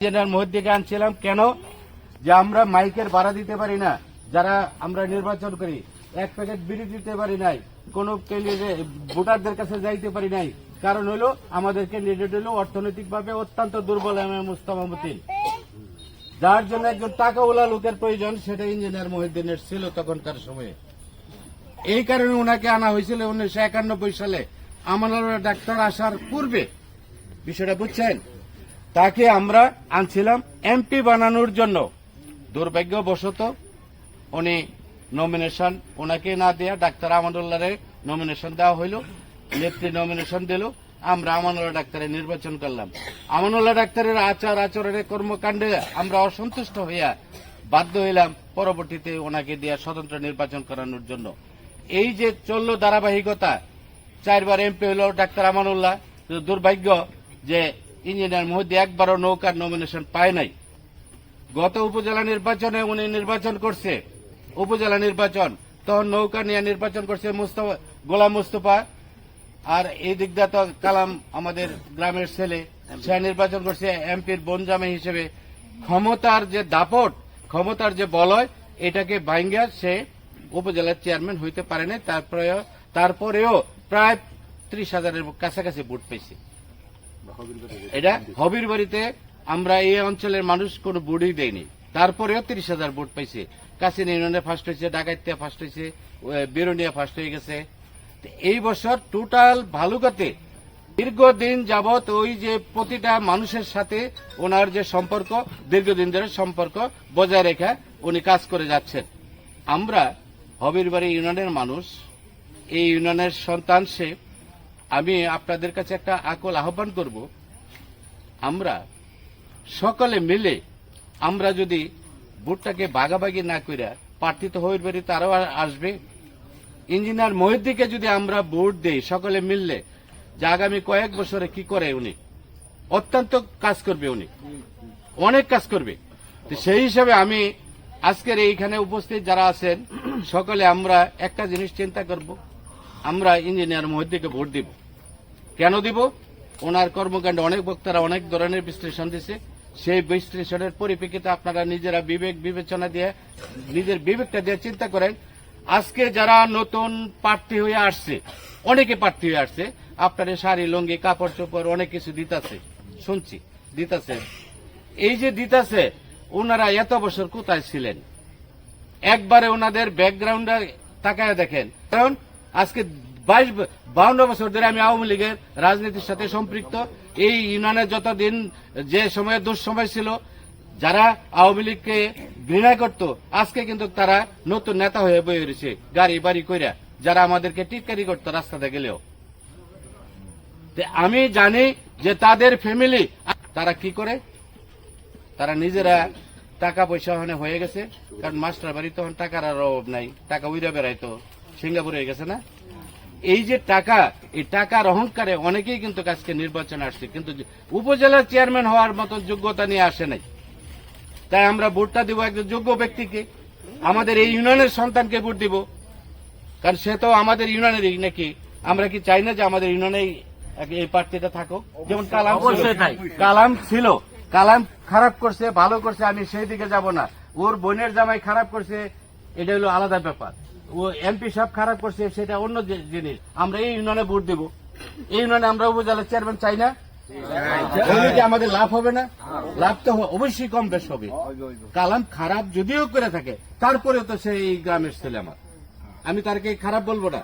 Engineer মহিউদ্দিনকে আনছিলাম কেন, যে আমরা মাইকের ভাড়া দিতে পারি না, যারা আমরা নির্বাচন করি, এক প্যাকেট বিড়ি দিতে পারি নাই, কোন ভোটারদের কাছে যাইতে পারি নাই। কারণ হলো আমাদের ক্যান্ডিডেট হলো অর্থনৈতিকভাবে অত্যন্ত দুর্বল মুস্তাফা মতিন, যার জন্য একজন টাকাওয়ালা লোকের প্রয়োজন, সেটা ইঞ্জিনিয়ার মহিউদ্দিনের ছিল তখনকার সময়ে। এই কারণে ওনাকে আনা হয়েছিল 1991 সালে আমানুল্লাহ ডাক্তার আসার পূর্বে। বিষয়টা বুঝছেন? তাকে আমরা আনছিলাম এমপি বানানোর জন্য। দুর্ভাগ্যবশত উনি নমিনেশন ওনাকে না দেয়া ডাক্তার আমানুল্লাহরে নমিনেশন দেওয়া হইল, নেত্রী নমিনেশন দিল, আমরা আমানুল্লাহ ডাক্তারের নির্বাচন করলাম। আমানুল্লাহ ডাক্তারের আচার আচরণের কর্মকাণ্ডে আমরা অসন্তুষ্ট হইয়া বাধ্য হইলাম পরবর্তীতে ওনাকে দিয়া স্বতন্ত্র নির্বাচন করানোর জন্য। এই যে চলল ধারাবাহিকতা, 4 বার এমপি হইল ডাক্তার আমানুল্লাহ। দুর্ভাগ্য যে ইঞ্জিনিয়ার মহিউদ্দিন একবারও নৌকার নমিনেশন পায় নাই। গত উপজেলা নির্বাচনে উনি নির্বাচন করছে, উপজেলা নির্বাচন, তখন নৌকা নিয়ে নির্বাচন করছে গোলাম মুস্তফা, আর এই দিকটা তো কালাম আমাদের গ্রামের ছেলে, সে নির্বাচন করছে এমপির বনজামে হিসেবে। ক্ষমতার যে দাপট, ক্ষমতার যে বলয়, এটাকে ভাঙ্গা সে উপজেলার চেয়ারম্যান হইতে পারে না। তারপরেও প্রায় 30,000-এর কাছাকাছি ভোট পেয়েছে। এটা হবির বাড়িতে আমরা এই অঞ্চলের মানুষ কোন ভোটই দেয়নি, তারপরেও 30,000 ভোট পাইছে। কাছিন ইউনিয়নে ফার্স্ট হয়েছে, ডাকাইতিয়া ফার্স্ট হয়েছে, বেরোনিয়া ফার্স্ট হয়ে গেছে। এই বছর টোটাল ভালুকাতে দীর্ঘদিন যাবৎ ওই যে প্রতিটা মানুষের সাথে ওনার যে সম্পর্ক, দীর্ঘদিন ধরে সম্পর্ক বজায় রেখে উনি কাজ করে যাচ্ছেন। আমরা হবির বাড়ি ইউনিয়নের মানুষ, এই ইউনিয়নের সন্তান সে। আমি আপনাদের কাছে একটা আকুল আহ্বান করব, আমরা সকলে মিলে আমরা যদি ভোটটাকে ভাগাভাগি না কইরা, প্রার্থী তো হবির বাড়ি তারাও আসবে, ইঞ্জিনিয়ার মহিউদ্দিনকে যদি আমরা ভোট দেই সকলে মিললে, যে আগামী কয়েক বছরে কি করে উনি, অত্যন্ত কাজ করবে, উনি অনেক কাজ করবে। তো সেই হিসাবে আমি আজকের এইখানে উপস্থিত যারা আছেন সকলে আমরা একটা জিনিস চিন্তা করব, আমরা ইঞ্জিনিয়ার মহিউদ্দিনকে ভোট দিব। কেন দিব? ওনার কর্মকাণ্ডে অনেক বক্তারা অনেক ধরনের বিশ্লেষণ দিছে, সেই বিশ্লেষণের পরিপ্রেক্ষিতে আপনারা নিজেরা বিবেক বিবেচনা দিয়ে, নিজের বিবেকটা দিয়ে চিন্তা করেন। আজকে যারা নতুন প্রার্থী হয়ে আসছে, অনেকে প্রার্থী হয়ে আসছে, আপনারা শাড়ি লুঙ্গি কাপড় চোপড় অনেক কিছু দিতাছে, শুনছি দিতাছে। এই যে দিতাছে, ওনারা এত বছর কোথায় ছিলেন? একবারে ওনাদের ব্যাকগ্রাউন্ডে তাকায় দেখেন। কারণ আজকে 52 বছর ধরে আমি আওয়ামী লীগের রাজনীতির সাথে সম্পৃক্ত। এই ইউনিয়নের যতদিন যে সময়ে দুঃসময় ছিল, যারা আওয়ামী লীগকে ঘৃণা করত, আজকে কিন্তু তারা নতুন নেতা হয়ে বয়ে রয়েছে গাড়ি বাড়ি কইরা, যারা আমাদেরকে টিটকারি করতো রাস্তাতে গেলেও। আমি জানি যে তাদের ফ্যামিলি তারা কি করে, তারা নিজেরা টাকা পয়সা হয়ে গেছে। কারণ মাস্টার বাড়ি তখন টাকার আর অভাব নাই, টাকা উইরা বেড়াইতো, সিঙ্গাপুর হয়ে গেছে না। এই যে টাকা, এই টাকার অহংকারে অনেকেই কিন্তু আজকে নির্বাচনে আসছে, কিন্তু উপজেলার চেয়ারম্যান হওয়ার মতো যোগ্যতা নিয়ে আসে নাই। তাই আমরা ভোটটা দিব একজন যোগ্য ব্যক্তিকে, আমাদের এই ইউনিয়নের সন্তানকে ভোট দিব। কারণ সে তো আমাদের ইউনিয়নেরই নাকি। আমরা কি চাই না যে আমাদের ইউনিয়নে এই প্রার্থীটা থাকুক? যেমন কালাম ছিল, কালাম খারাপ করছে, ভালো করছে, আমি সেই দিকে যাব না। ওর বোনের জামাই খারাপ করছে, এটা হলো আলাদা ব্যাপার। ও এমপি সাহেব খারাপ করছে, সেটা অন্য জিনিস। আমরা এই ইউনিয়নে ভোট দেব। এই ইউনিয়নে আমরা উপজেলার চেয়ারম্যান চাই না। আমাদের লাভ হবে না? লাভ তো অবশ্যই কম বেশ হবে। কালাম খারাপ যদিও করে থাকে, তারপরেও তো সেই গ্রামের ছেলে আমার, আমি তারকে খারাপ বলবো না।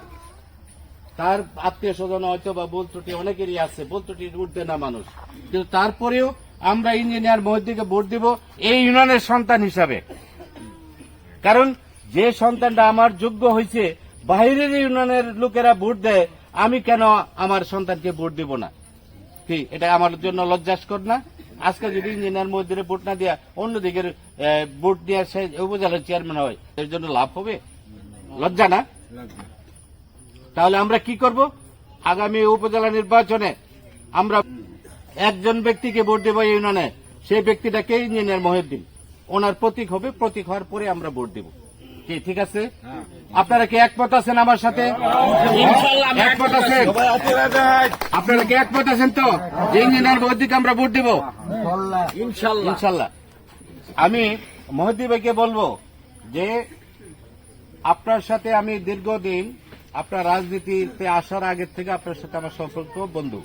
তার আত্মীয় স্বজন হয়তো বা ভুল ত্রুটি অনেকেরই আছে, ভুল ত্রুটি উঠবে না মানুষ, কিন্তু তারপরেও আমরা ইঞ্জিনিয়ার মহিউদ্দিনকে ভোট দিব এই ইউনিয়নের সন্তান হিসাবে। কারণ যে সন্তানটা আমার যোগ্য হয়েছে, বাইরের ইউনিয়নের লোকেরা ভোট দেয়, আমি কেন আমার সন্তানকে ভোট দিব না? কি এটা আমার জন্য লজ্জাস্কর না? আজকে যদি ইঞ্জিনিয়ার মহিউদ্দিনের ভোট না দিয়া অন্যদিকে ভোট দিয়ে সে উপজেলার চেয়ারম্যান হয়, এর জন্য লাভ হবে? লজ্জা না? তাহলে আমরা কি করব? আগামী উপজেলা নির্বাচনে আমরা একজন ব্যক্তিকে ভোট দেব ইউনিয়নে, সেই ব্যক্তিটাকে ইঞ্জিনিয়ার মহিউদ্দিন, ওনার প্রতীক হবে, প্রতীক হওয়ার পরে আমরা ভোট দেব। কি ঠিক আছে? আপনারা কি একমত আছেন আমার সাথে? একমত আছেন? আপনারা কি একমত আছেন তো যে ইঞ্জিনিয়ার মহিউদ্দিনকে আমরা ভোট দিব? ইনশাল্লাহ। আমি মহিউদ্দিন ভাইকে বলবো যে আপনার সাথে আমি দীর্ঘদিন আপনার রাজনীতিতে আসার আগের থেকে আপনার সাথে আমার সম্পর্ক বন্ধু।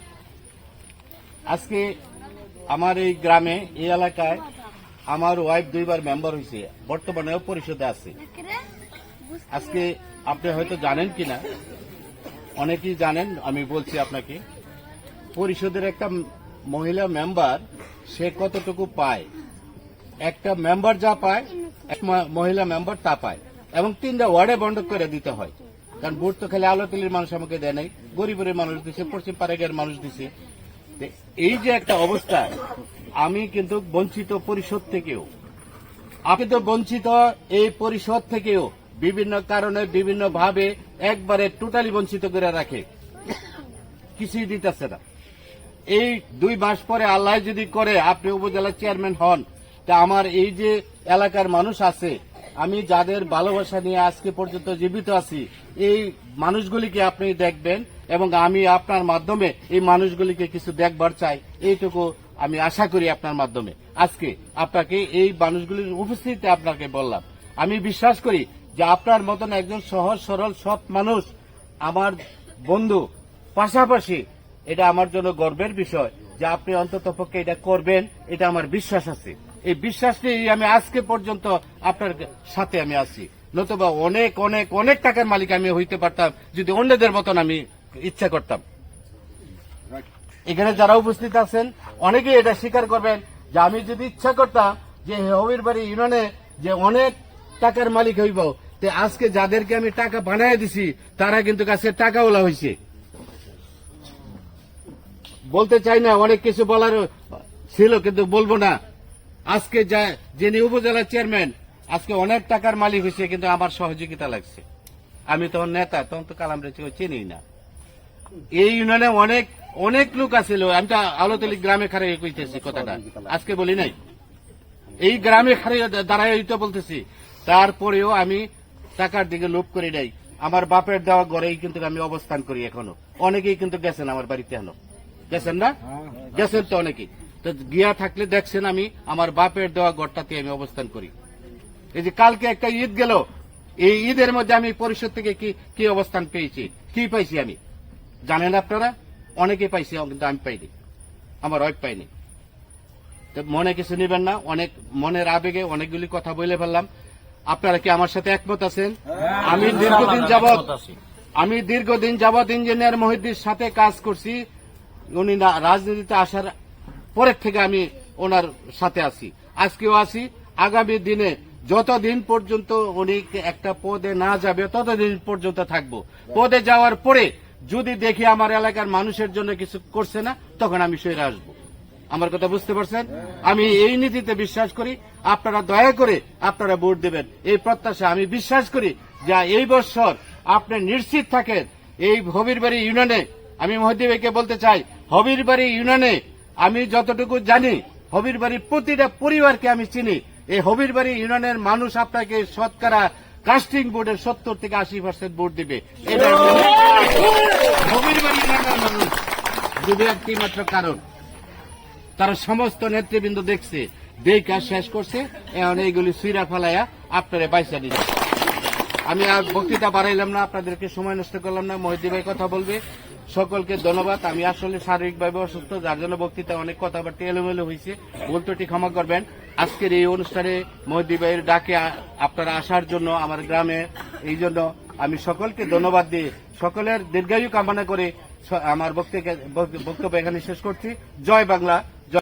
আজকে আমার এই গ্রামে এই এলাকায় আমার ওয়াইফ 2 বার মেম্বার হয়েছে, বর্তমানেও পরিষদে আছে। আজকে আপনি হয়তো জানেন কিনা, অনেকেই জানেন, আমি বলছি আপনাকে, পরিষদের একটা মহিলা মেম্বার সে কতটুকু পায়, একটা মেম্বার যা পায় এক মহিলা মেম্বার তা পায়, এবং 3টা ওয়ার্ডে বন্ধ করে দিতে হয়। কারণ ভোট তো খালি আলোতলির মানুষ আমাকে দেয় নাই, গরিবের মানুষ দিছে, পশ্চিম পাড়াগের মানুষ দিছে। এই যে একটা অবস্থা, আমি কিন্তু বঞ্চিত পরিষদ থেকেও, আপনি তো বঞ্চিত এই পরিষদ থেকেও বিভিন্ন কারণে বিভিন্ন ভাবে একবারে টোটালি বঞ্চিত করে রাখে, কিছুই দিতেছে না। এই 2 মাস পরে আল্লাহ যদি করে আপনি উপজেলা চেয়ারম্যান হন, তা আমার এই যে এলাকার মানুষ আছে, আমি যাদের ভালোবাসা নিয়ে আজকে পর্যন্ত জীবিত আছি, এই মানুষগুলিকে আপনি দেখবেন এবং আমি আপনার মাধ্যমে এই মানুষগুলিকে কিছু দেখবার চাই, এইটুকু আমি আশা করি আপনার মাধ্যমে। আজকে আপনাকে এই মানুষগুলির উপস্থিতিতে আপনাকে বললাম, আমি বিশ্বাস করি যে আপনার মতন একজন সহজ সরল সৎ মানুষ আমার বন্ধু, পাশাপাশি এটা আমার জন্য গর্বের বিষয় যে আপনি অন্তত পক্ষে এটা করবেন, এটা আমার বিশ্বাস আছে। এই বিশ্বাস নিয়ে আমি আজকে পর্যন্ত আপনার সাথে আমি আছি, নতুবা অনেক অনেক অনেক টাকার মালিক আমি হইতে পারতাম যদি অন্যদের মতন আমি ইচ্ছা করতাম। এখানে যারা উপস্থিত আছেন অনেকেই এটা স্বীকার করবেন যে আমি যদি ইচ্ছা করতাম যে হবিরবাড়ি ইউনিয়নে যে অনেক টাকার মালিক হইব, তে আজকে যাদেরকে আমি টাকা বানায় দিছি তারা কিন্তু কাছে টাকাওয়ালা হয়েছে। বলতে চাই না, অনেক কিছু বলার ছিল কিন্তু বলবো না। আজকে যিনি উপজেলা চেয়ারম্যান আজকে অনেক টাকার মালিক হয়েছে, কিন্তু আমার সহযোগিতা লাগছে। আমি তখন নেতা, তখন তো কালাম রেখে চিনি না। এই ইউনিয়নে অনেক অনেক লোক আছিল, আমি তো আলোতলি গ্রামে খারাই কইতেছি কথাটা, আজকে বলি নাই, এই গ্রামে খারাই দাঁড়াই তো বলতেছি। তারপরেও আমি টাকার দিকে লোভ করি নাই। আমার বাপের দেওয়া ঘরেই কিন্তু আমি অবস্থান করি এখনো। অনেকেই কিন্তু গেছেন আমার বাড়িতে, এখনো গেছেন না? গেছেন তো অনেকেই। তো গিয়া থাকলে দেখছেন আমি আমার বাপের দেওয়া ঘরটাতে আমি অবস্থান করি। এই যে কালকে একটা ঈদ গেল, এই ঈদের মধ্যে আমি পরিষদ থেকে কি অবস্থান পেয়েছি, কি পাইছি আমি জানেন আপনারা? অনেকে পাইছি, কিন্তু আমি পাইনি, আমার ওয়াইফ পাইনি। তো মনে কিছু নেবেন না, অনেক মনের আবেগে অনেকগুলি কথা বলে ফেললাম। আপনারা কি আমার সাথে একমত আছেন? আমি দীর্ঘদিন যাবৎ ইঞ্জিনিয়ার মহিউদ্দিনের সাথে কাজ করছি। উনি রাজনীতিতে আসার পরের থেকে আমি ওনার সাথে আছি, আজকেও আছি, আগামী দিনে যতদিন পর্যন্ত উনি একটা পদে না যাবে ততদিন পর্যন্ত থাকবো। পদে যাওয়ার পরে যদি দেখি আমার এলাকার মানুষের জন্য কিছু করছে না, তখন আমি সরে আসবো। আমার কথা বুঝতে পারছেন? আমি এই নীতিতে বিশ্বাস করি। আপনারা দয়া করে আপনারা ভোট দেবেন, এই প্রত্যাশা আমি বিশ্বাস করি যে এই বছর আপনি নিশ্চিত থাকেন এই হবিরবাড়ি ইউনিয়নে। আমি মহিউদ্দিন ভাইকে বলতে চাই, হবিরবাড়ি ইউনিয়নে আমি যতটুকু জানি, হবিরবাড়ির প্রতিটা পরিবারকে আমি চিনি। এই হবিরবাড়ি ইউনিয়নের মানুষ আপনাকে শতকরা কাস্টিং ভোটের 70 থেকে 80% ভোট দিবে। এটা হবিরবাড়ি ইউনিয়নের মানুষ যদি একটি মাত্র কারণ, তারা সমস্ত নেতৃবৃন্দ দেখছে, দেখা শেষ করছে, এখন এইগুলি সুইরা ফেলাইয়া আপনারা বাইসা দিচ্ছে। আমি আর বক্তৃতা বাড়াইলাম না, আপনাদেরকে সময় নষ্ট করলাম না। মহিউদ্দিন ভাই কথা বলবে। সকলকে ধন্যবাদ। আমি আসলে শারীরিকভাবে অসুস্থ, যার জন্য বক্তৃতা অনেক কথাবার্তা এলোমেলো হয়েছে, ভুল ত্রুটি ক্ষমা করবেন। আজকের এই অনুষ্ঠানে মহিউদ্দিন ভাইয়ের ডাকে আপনারা আসার জন্য আমার গ্রামে, এই জন্য আমি সকলকে ধন্যবাদ দিয়ে সকলের দীর্ঘায়ু কামনা করে আমার বক্তব্য এখানে শেষ করছি। জয় বাংলা।